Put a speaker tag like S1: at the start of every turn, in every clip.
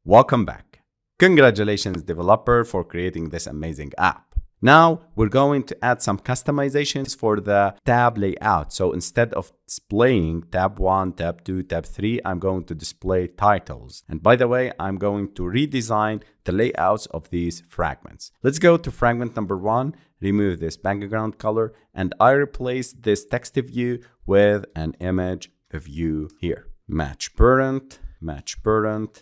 S1: Welcome back. Congratulations, developer, for creating this amazing app. Now we're going to add some customizations for the tab layout. So instead of displaying tab 1, tab 2, tab 3, I'm going to display titles. And by the way, I'm going to redesign the layouts of these fragments. Let's go to fragment number 1, remove this background color, and I replace this text view with an image view here. Match parent,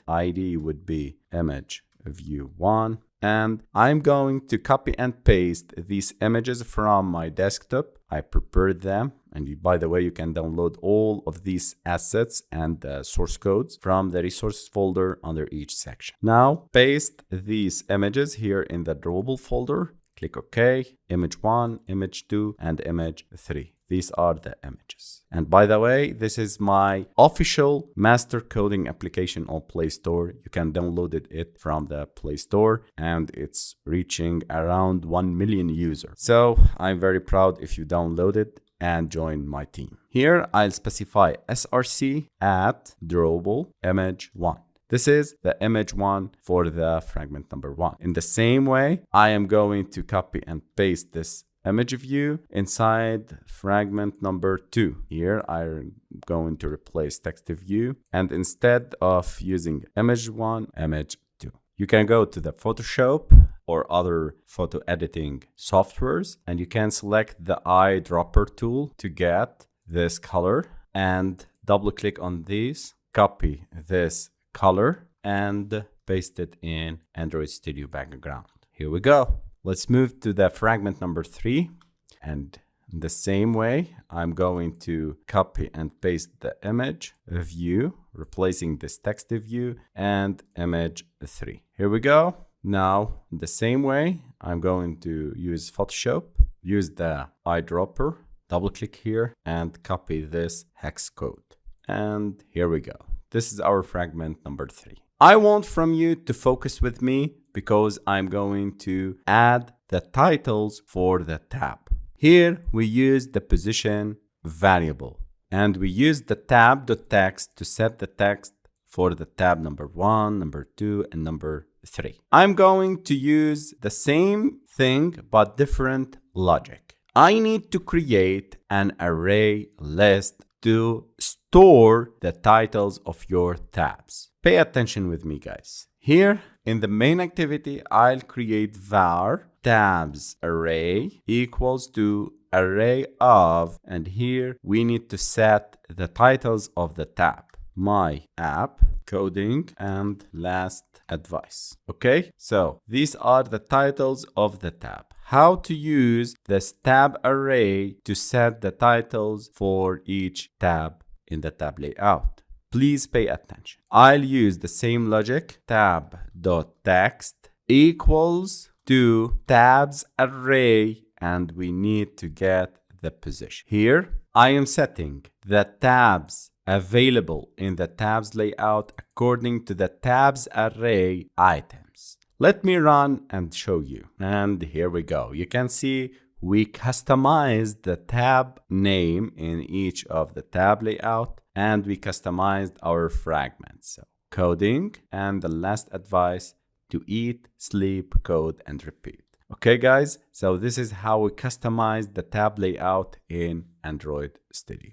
S1: ID would be image view 1. And I'm going to copy and paste these images from my desktop. I prepared them. And by the way, you can download all of these assets and source codes from the resources folder under each section. Now, paste these images here in the drawable folder. Click OK, image 1, image 2, and image 3. These are the images. And by the way, this is my official master coding application on Play Store. You can download it from the Play Store, and it's reaching around 1 million users. So I'm very proud if you download it and join my team. Here I'll specify src at drawable image 1. This is the image 1 for the fragment number 1. In the same way, I am going to copy and paste this image view inside fragment number 2. Here I'm going to replace text view, and instead of using image 1, image 2. You can go to the Photoshop or other photo editing softwares, and you can select the eyedropper tool to get this color, and double click on these, copy this color and paste it in Android Studio background. Here we go. Let's move to the fragment number 3, and in the same way I'm going to copy and paste the image view, replacing this text view and image 3. Here we go. Now in the same way I'm going to use Photoshop, use the eyedropper, double click here and copy this hex code, and here we go. This is our fragment number 3. I want from you to focus with me because I'm going to add the titles for the tab. Here we use the position variable, and we use the tab.text to set the text for the tab number 1, number 2, and number 3. I'm going to use the same thing but different logic. I need to create an array list to store the titles of your tabs. Pay attention with me, guys. Here in the main activity, I'll create var tabs array equals to array of, and here we need to set the titles of the tab. My app, coding, and last advice. Okay, so these are the titles of the tab. How to use this tab array to set the titles for each tab in the tab layout. Please pay attention. I'll use the same logic. Tab.text equals to tabs array, and we need to get the position. Here I am setting the tabs available in the tabs layout according to the tabs array items. Let me run and show you. And here we go. You can see we customized the tab name in each of the tab layout, and we customized our fragments. So coding, and the last advice, to eat, sleep, code, and repeat. Okay, guys, so this is how we customize the tab layout in Android Studio.